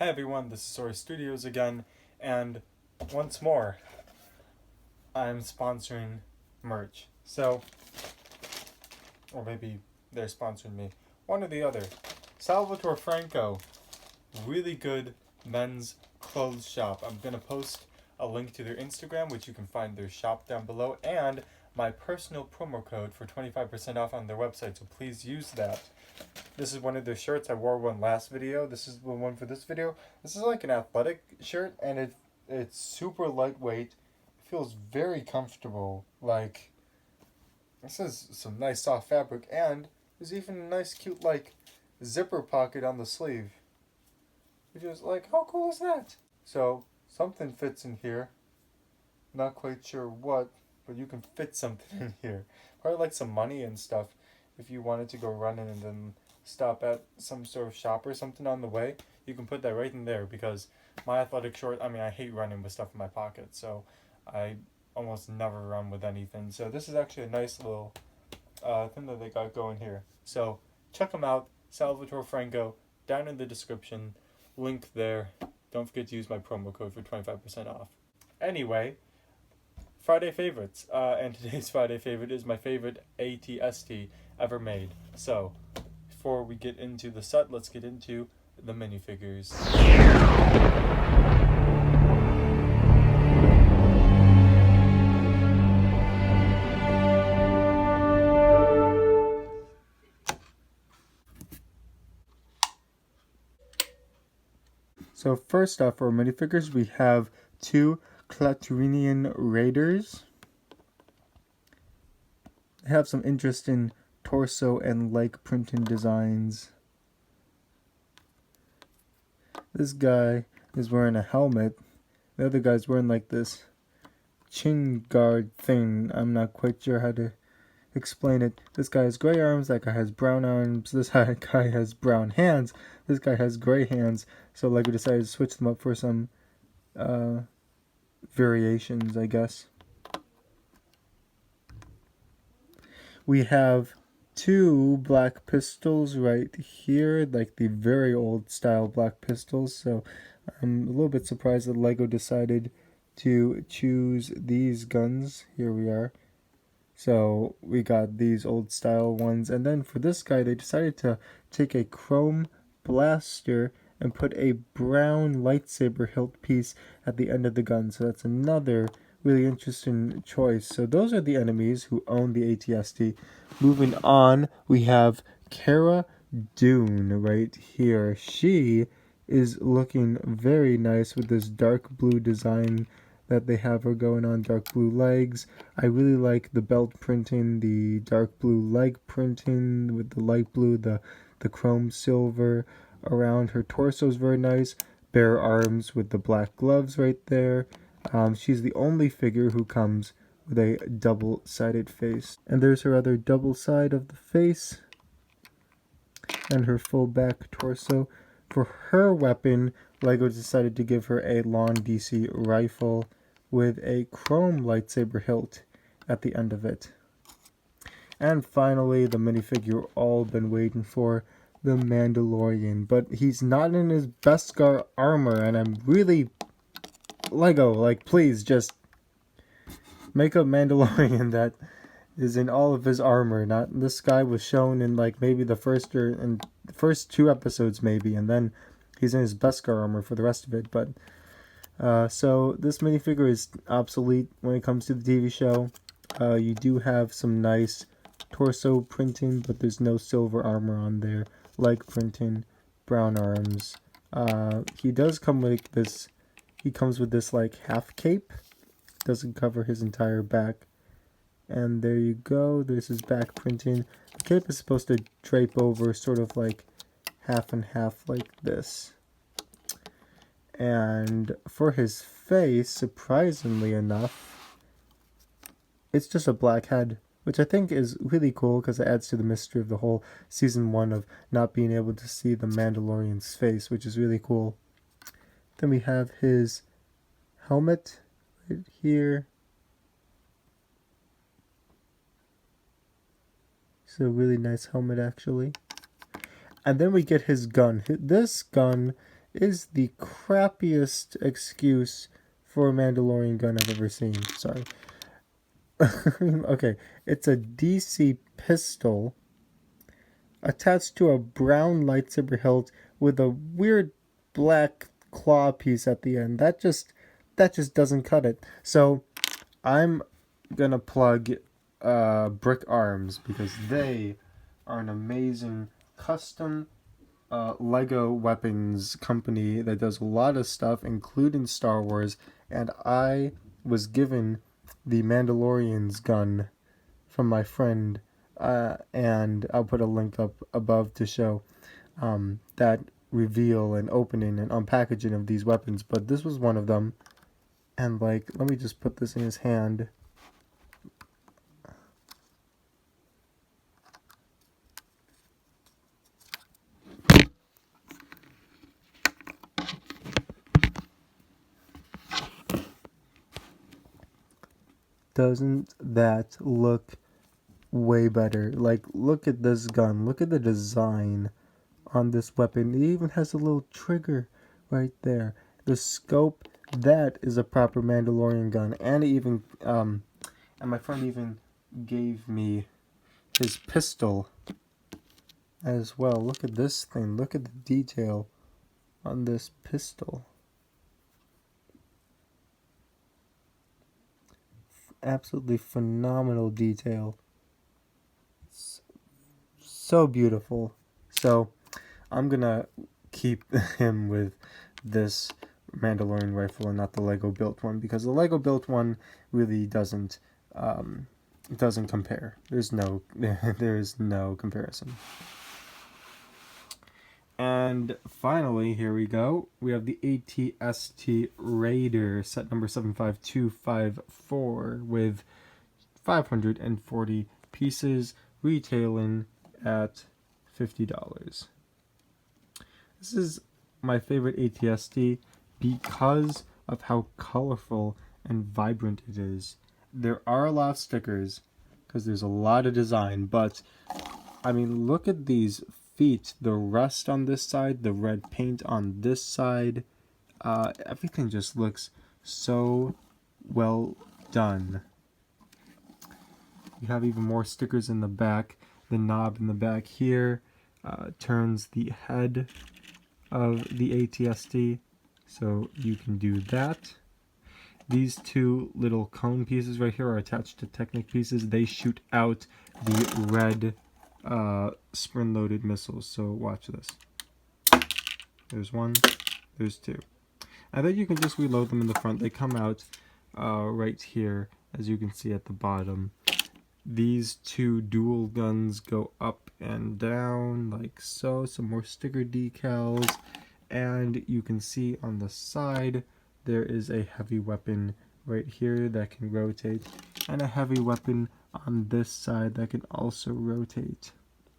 Hi everyone, this is Sora Studios again, and once more, I'm sponsoring merch. Or maybe they're sponsoring me. One or the other. Salvatore Franco, really good men's clothes shop. I'm gonna post a link to their Instagram, which you can find their shop down below, and my personal promo code for 25% off on their website, so please use that. This is one of their shirts. I wore one last video. This is the one for this video. This is like an athletic shirt, and it's super lightweight. It feels very comfortable. Like, this is some nice soft fabric, and there's even a nice cute like zipper pocket on the sleeve. Which is like, how cool is that? So something fits in here. Not quite sure what, but you can fit something in here. Probably like some money and stuff if you wanted to go running and then stop at some sort of shop or something on the way. You can put that right in there because my athletic short, I hate running with stuff in my pocket, so I almost never run with anything. So this is actually a nice little thing that they got going here. So check them out, Salvatore Franco, down in the description, link there. Don't forget to use my promo code for 25% off. Anyway, Friday favorites, and today's Friday favorite is my favorite ATST ever made. So, before we get into the set, let's get into the minifigures. So first off, for minifigures, we have two Klatooinian Raiders. They have some interesting torso and leg printing designs. This guy is wearing a helmet. The other guy's wearing like this chin guard thing. I'm not quite sure how to explain it. This guy has gray arms, that guy has brown arms, this guy has brown hands, this guy has gray hands. So LEGO decided to switch them up for some variations, I guess. We have two black pistols right here, like the very old style black pistols. So I'm a little bit surprised that LEGO decided to choose these guns. Here we are. So we got these old style ones, and then for this guy they decided to take a chrome blaster and put a brown lightsaber hilt piece at the end of the gun. So that's another really interesting choice. So those are the enemies who own the ATST. Moving on, we have Cara Dune right here. She is looking very nice with this dark blue design that they have her going on, dark blue legs. I really like the belt printing, the dark blue leg printing with the light blue, the chrome silver around her torso is very nice. Bare arms with the black gloves right there. She's the only figure who comes with a double-sided face. And there's her other double side of the face and her full back torso. For her weapon, LEGO decided to give her a long DC rifle with a chrome lightsaber hilt at the end of it. And finally, the minifigure you've all been waiting for, the Mandalorian. But he's not in his Beskar armor, and I'm really... LEGO, like, please, just make a Mandalorian that is in all of his armor. Not this guy was shown in, like, maybe the first two episodes, maybe, and then he's in his Beskar armor for the rest of it, but... so this minifigure is obsolete when it comes to the TV show. You do have some nice torso printing, but there's no silver armor on there. Leg printing, brown arms. He does come with this. He comes with this like half cape. Doesn't cover his entire back. And there you go. There's his back printing. The cape is supposed to drape over, sort of like half and half, like this. And for his face, surprisingly enough, it's just a black head, which I think is really cool because it adds to the mystery of the whole season 1 of not being able to see the Mandalorian's face, which is really cool. Then we have his helmet right here. It's a really nice helmet, actually. And then we get his gun. This gun is the crappiest excuse for a Mandalorian gun I've ever seen. Sorry. Okay, it's a DC pistol attached to a brown lightsaber hilt with a weird black claw piece at the end. That just doesn't cut it. So I'm gonna plug Brick Arms because they are an amazing custom Lego weapons company that does a lot of stuff, including Star Wars. And I was given the Mandalorian's gun from my friend, and I'll put a link up above to show that reveal and opening and unpackaging of these weapons. But this was one of them, and like, let me just put this in his hand. Doesn't that look way better? Like, look at this gun. Look at the design on this weapon. It even has a little trigger right there. The scope, that is a proper Mandalorian gun. And it even, and my friend even gave me his pistol as well. Look at this thing. Look at the detail on this pistol. Absolutely phenomenal detail. So beautiful. So I'm gonna keep him with this Mandalorian rifle and not the Lego built one, because the Lego built one really doesn't compare. There's no comparison. And finally, here we go. We have the AT-ST Raider set number 75254 with 540 pieces, retailing at $50. This is my favorite AT-ST because of how colorful and vibrant it is. There are a lot of stickers because there's a lot of design, but I mean, look at these feet, the rust on this side, the red paint on this side. Everything just looks so well done. You have even more stickers in the back. The knob in the back here turns the head of the AT-ST, so you can do that. These two little cone pieces right here are attached to Technic pieces. They shoot out the red spring-loaded missiles, so watch this. There's one, there's two. And then you can just reload them in the front. They come out right here, as you can see at the bottom. These two dual guns go up and down like so. Some more sticker decals. And you can see on the side there is a heavy weapon right here that can rotate, and a heavy weapon on this side that can also rotate.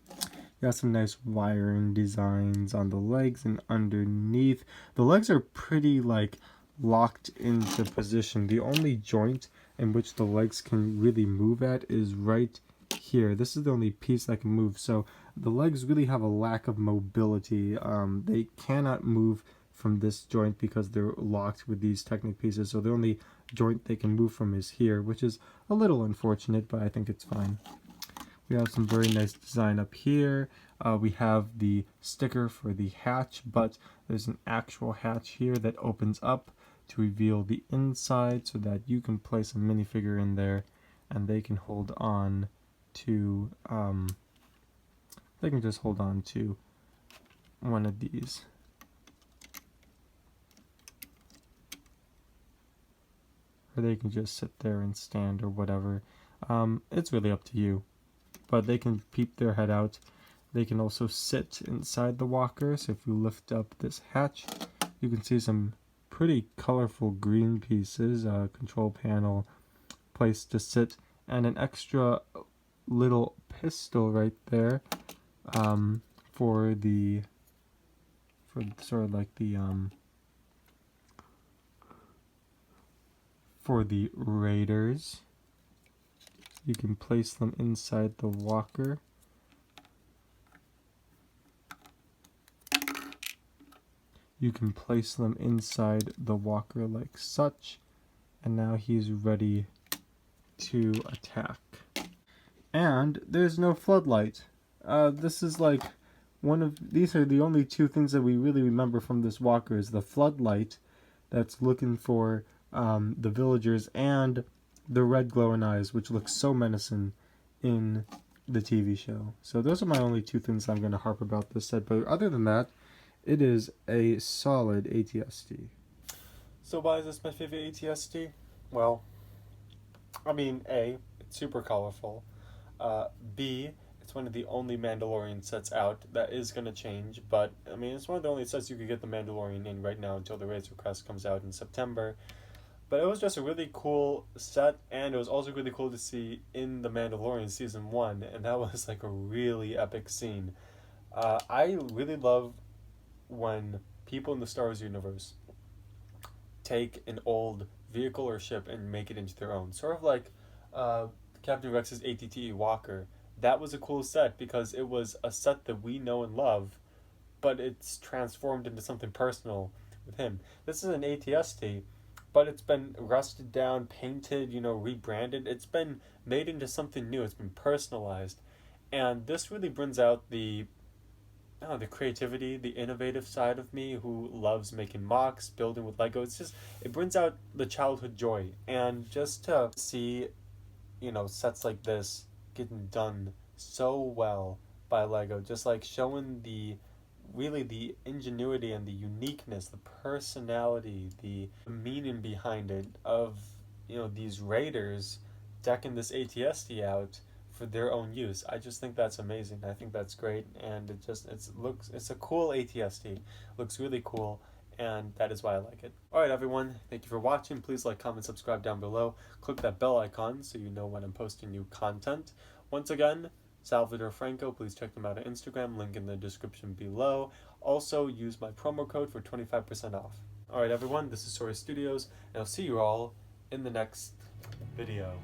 You got some nice wiring designs on the legs and underneath. The legs are pretty like locked into position. The only joint in which the legs can really move at is right here. This is the only piece that can move, so the legs really have a lack of mobility. They cannot move from this joint because they're locked with these Technic pieces, so the only joint they can move from is here, which is a little unfortunate, but I think it's fine. We have some very nice design up here. We have the sticker for the hatch, but there's an actual hatch here that opens up to reveal the inside so that you can place a minifigure in there and they can hold on to, they can just hold on to one of these. Or they can just sit there and stand or whatever. It's really up to you. But they can peep their head out. They can also sit inside the walker. So if you lift up this hatch, you can see some pretty colorful green pieces, control panel, place to sit, and an extra little pistol right there for sort of like the for the Raiders. You can place them inside the walker. you can place them inside the walker like such, and now he's ready to attack. And there's no floodlight. This is like these are the only two things that we really remember from this walker is the floodlight that's looking for the villagers, and the red glowing eyes, which looks so menacing in the TV show. So those are my only two things I'm going to harp about this set, but other than that, it is a solid ATST. So why is this my favorite ATST? Well, I mean, A, it's super colorful. B, it's one of the only Mandalorian sets out. That is going to change, but I mean, it's one of the only sets you could get the Mandalorian in right now until the Razor Crest comes out in September. But it was just a really cool set, and it was also really cool to see in The Mandalorian Season 1, and that was like a really epic scene. I really love when people in the Star Wars universe take an old vehicle or ship and make it into their own. Sort of like Captain Rex's AT-AT Walker. That was a cool set because it was a set that we know and love, but it's transformed into something personal with him. This is an ATST, but it's been rusted down, painted, rebranded. It's been made into something new. It's been personalized. And this really brings out the creativity, the innovative side of me who loves making mocks, building with Lego. It brings out the childhood joy. And just to see, sets like this getting done so well by Lego, just like showing the ingenuity and the uniqueness, the personality, the meaning behind it of, these raiders decking this ATST out for their own use. I just think that's amazing. I think that's great, and it's a cool ATST. Looks really cool, and that is why I like it. Alright everyone, thank you for watching. Please like, comment, subscribe down below. Click that bell icon so you know when I'm posting new content. Once again, Salvador Franco, please check them out on Instagram, link in the description below. Also, use my promo code for 25% off. Alright everyone, this is Sora Studios, and I'll see you all in the next video.